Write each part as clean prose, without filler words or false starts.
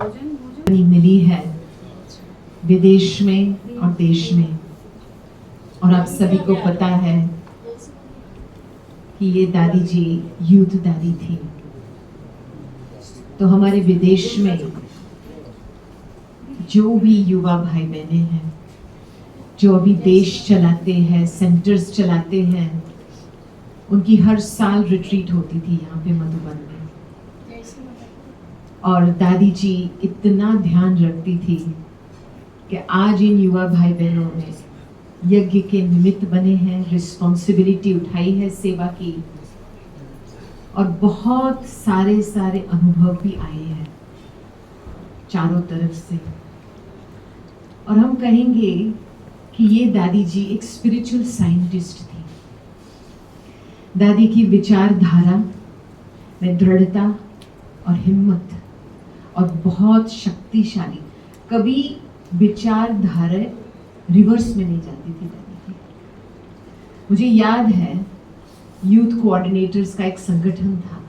मिली है विदेश में और देश में। और आप सभी को पता है कि ये दादी जी यूथ दादी थी। तो हमारे विदेश में जो भी युवा भाई बहने हैं, जो अभी देश चलाते हैं, सेंटर्स चलाते हैं, उनकी हर साल रिट्रीट होती थी यहाँ पे मधुबन में। और दादी जी इतना ध्यान रखती थी कि आज इन युवा भाई बहनों ने यज्ञ के निमित्त बने हैं, रिस्पॉन्सिबिलिटी उठाई है सेवा की, और बहुत सारे सारे अनुभव भी आए हैं चारों तरफ से। और हम कहेंगे कि ये दादी जी एक स्पिरिचुअल साइंटिस्ट थी। दादी की विचारधारा में दृढ़ता और हिम्मत और बहुत शक्तिशाली, कभी विचारधारा रिवर्स में नहीं जाती थी दादी की। मुझे याद है यूथ कोऑर्डिनेटर्स का एक संगठन था,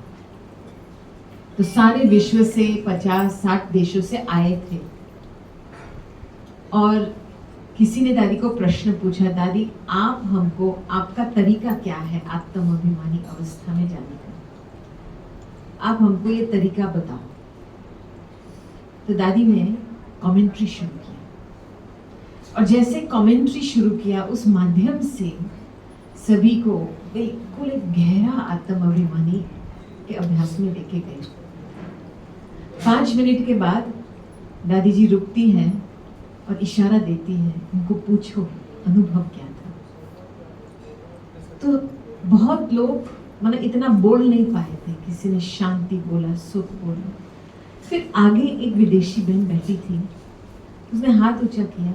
तो सारे विश्व से 50-60 देशों से आए थे। और किसी ने दादी को प्रश्न पूछा, दादी आप हमको, आपका तरीका क्या है आत्माभिमानी अवस्था में जाने का, आप हमको ये तरीका बताओ। तो दादी ने कमेंट्री शुरू किया, और जैसे कमेंट्री शुरू किया उस माध्यम से सभी को बिल्कुल एक गहरा आत्माभिमानी के अभ्यास में लेके गए। 5 मिनट के बाद दादी जी रुकती हैं और इशारा देती है, उनको पूछो अनुभव क्या था। तो बहुत लोग मतलब इतना बोल नहीं पाए थे, किसी ने शांति बोला, सुख बोला। फिर आगे एक विदेशी बहन बैठी थी, उसने हाथ ऊंचा किया,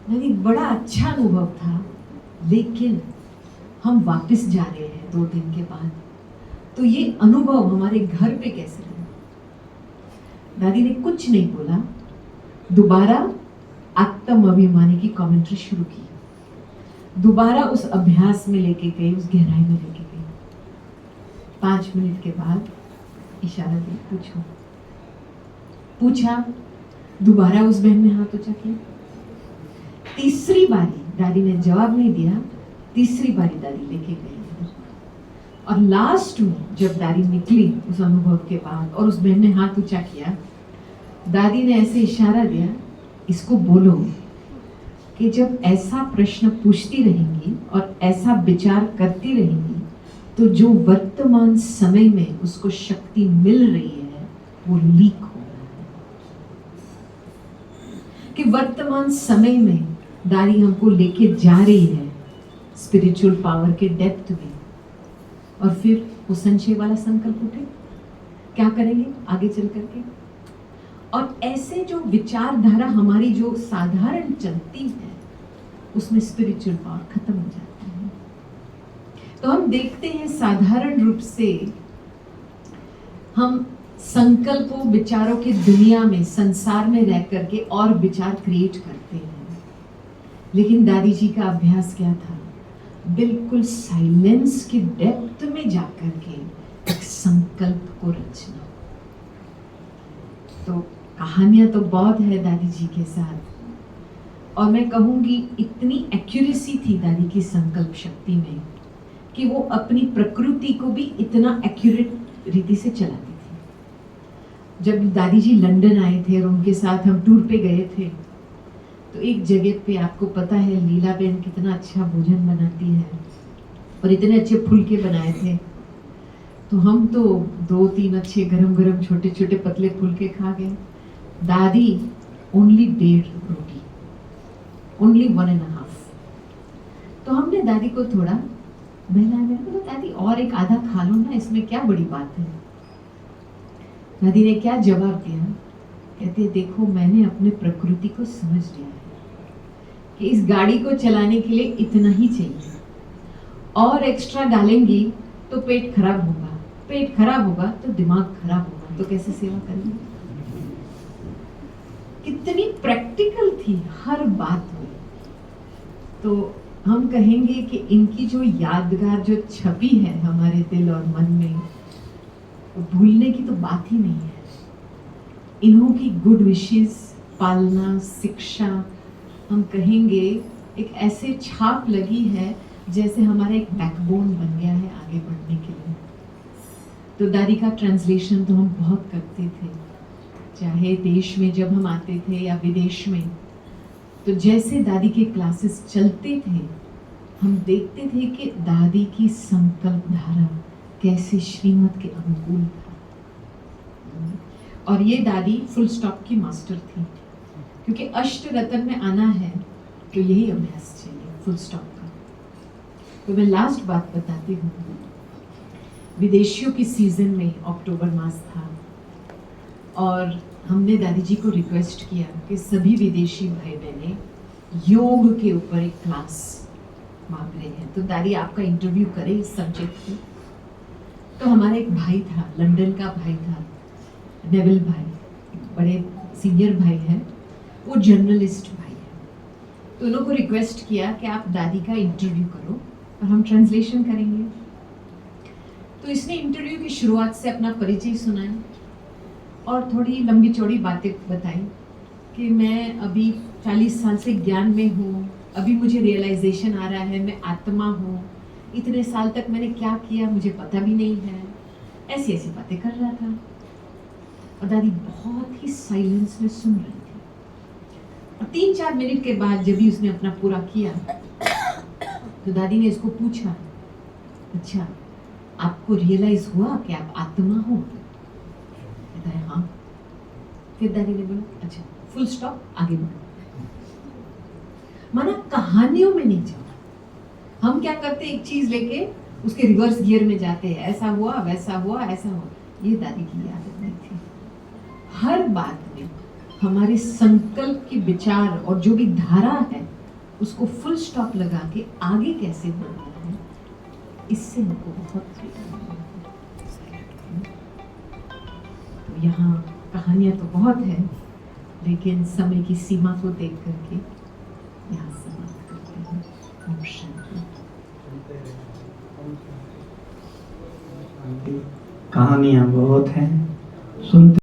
यानी बड़ा अच्छा अनुभव था, लेकिन हम वापस जा रहे हैं 2 दिन के बाद, तो ये अनुभव हमारे घर पे कैसे रहे। दादी ने कुछ नहीं बोला, दोबारा आत्माभिमानी की कमेंट्री शुरू की, दोबारा उस अभ्यास में लेके गई, उस गहराई में लेके गई। 5 मिनट के बाद इशारा दी, पूछो। पूछा, दोबारा उस बहन ने हाथ ऊंचा किया। तीसरी बारी दादी ने जवाब नहीं दिया, तीसरी बारी दादी लेके गई। और लास्ट में जब दादी निकली उस अनुभव के बाद और उस बहन ने हाथ ऊंचा किया, दादी ने ऐसे इशारा दिया, इसको बोलो कि जब ऐसा प्रश्न पूछती रहेंगी और ऐसा विचार करती रहेंगी, तो जो वर्तमान समय में उसको शक्ति मिल रही है वो लीक हो रहा है। कि वर्तमान समय में दादी हमको लेके जा रही है स्पिरिचुअल पावर के डेप्थ में। और फिर वो संशय वाला संकल्प उठे, क्या करेंगे आगे चल करके। और ऐसे जो विचारधारा हमारी जो साधारण चलती है, उसमें स्पिरिचुअल पावर खत्म हो जाती है। तो हम देखते हैं साधारण रूप से हम संकल्पों विचारों की दुनिया में, संसार में रह करके और विचार क्रिएट करते हैं। लेकिन दादी जी का अभ्यास क्या था, बिल्कुल साइलेंस की डेप्थ में जाकर के एक संकल्प को रचना। तो कहानियां तो बहुत है दादी जी के साथ, और मैं कहूंगी इतनी एक्यूरेसी थी दादी की संकल्प शक्ति में कि वो अपनी प्रकृति को भी इतना एक्यूरेट रीति से चलाती थी। जब दादी जी लंदन आए थे और उनके साथ हम टूर पे गए थे, तो एक जगह पे आपको पता है लीला बहन कितना अच्छा भोजन बनाती है, और इतने अच्छे फुलके बनाए थे। तो हम तो 2-3 अच्छे गरम गरम छोटे छोटे पतले फुलके खा गए। दादी ओनली 1.5 रोटी, ओनली 1.5। तो हमने दादी को थोड़ा बहलाया, तो दादी और एक आधा खा लो ना, इसमें क्या बड़ी बात है। दादी ने क्या जवाब दिया, कहते देखो मैंने अपने प्रकृति को समझ लिया है कि इस गाड़ी को चलाने के लिए इतना ही चाहिए, और एक्स्ट्रा डालेंगी तो पेट खराब होगा, पेट खराब होगा तो दिमाग खराब होगा, तो कैसे सेवा करेंगे। कितनी प्रैक्टिकल थी हर बात में। तो हम कहेंगे कि इनकी जो यादगार जो छवि है हमारे दिल और मन में, वो भूलने की तो बात ही नहीं है। इन्हों की गुड विशेस, पालना, शिक्षा, हम कहेंगे एक ऐसे छाप लगी है जैसे हमारा एक बैकबोन बन गया है आगे बढ़ने के लिए। तो दादी का ट्रांसलेशन तो हम बहुत करते थे, चाहे देश में जब हम आते थे या विदेश में। तो जैसे दादी के क्लासेस चलते थे, हम देखते थे कि दादी की संकल्प धारा कैसे श्रीमत के अनुकूल था। और ये दादी फुल स्टॉप की मास्टर थी, क्योंकि अष्ट रत्न में आना है तो यही अभ्यास चाहिए, फुल स्टॉप का। तो मैं लास्ट बात बताती हूँ। विदेशियों की सीजन में अक्टूबर मास था और हमने दादी जी को रिक्वेस्ट किया कि सभी विदेशी भाई बहने योग के ऊपर एक क्लास मांग रहे हैं, तो दादी आपका इंटरव्यू करें इस सब्जेक्ट पे। तो हमारा एक भाई था, लंदन का भाई था, नेविल भाई, बड़े सीनियर भाई हैं, वो जर्नलिस्ट भाई है। तो उन्होंने रिक्वेस्ट किया कि आप दादी का इंटरव्यू करो और हम ट्रांसलेशन करेंगे। तो इसने इंटरव्यू की शुरुआत से अपना परिचय सुनाया और थोड़ी लंबी चौड़ी बातें बताई कि मैं अभी 40 साल से ज्ञान में हूँ, अभी मुझे रियलाइजेशन आ रहा है मैं आत्मा हूँ, इतने साल तक मैंने क्या किया मुझे पता भी नहीं है। ऐसी ऐसी बातें कर रहा था और दादी बहुत ही साइलेंस में सुन रही थी। और 3-4 मिनट के बाद जब भी उसने अपना पूरा किया तो दादी ने इसको पूछा, अच्छा आपको रियलाइज हुआ कि आप आत्मा हो? कहता है हाँ। फिर दादी ने बोला अच्छा फुल स्टॉप, आगे बढ़ो। माना कहानियों में नहीं जाओ। हम क्या करते, एक चीज लेके उसके रिवर्स गियर में जाते हैं, ऐसा हुआ वैसा हुआ ऐसा हुआ। ये दादी की आदत नहीं थी। हर बात में हमारे संकल्प की विचार और जो भी धारा है उसको फुल स्टॉप लगा के आगे कैसे बढ़ना है, इससे हमको बहुत तो यहाँ कहानियां तो बहुत है, लेकिन समय की सीमा को देख करके यहाँ समाप्त करते हैं। ओम शांति। कहानियां बहुत हैं, सुनते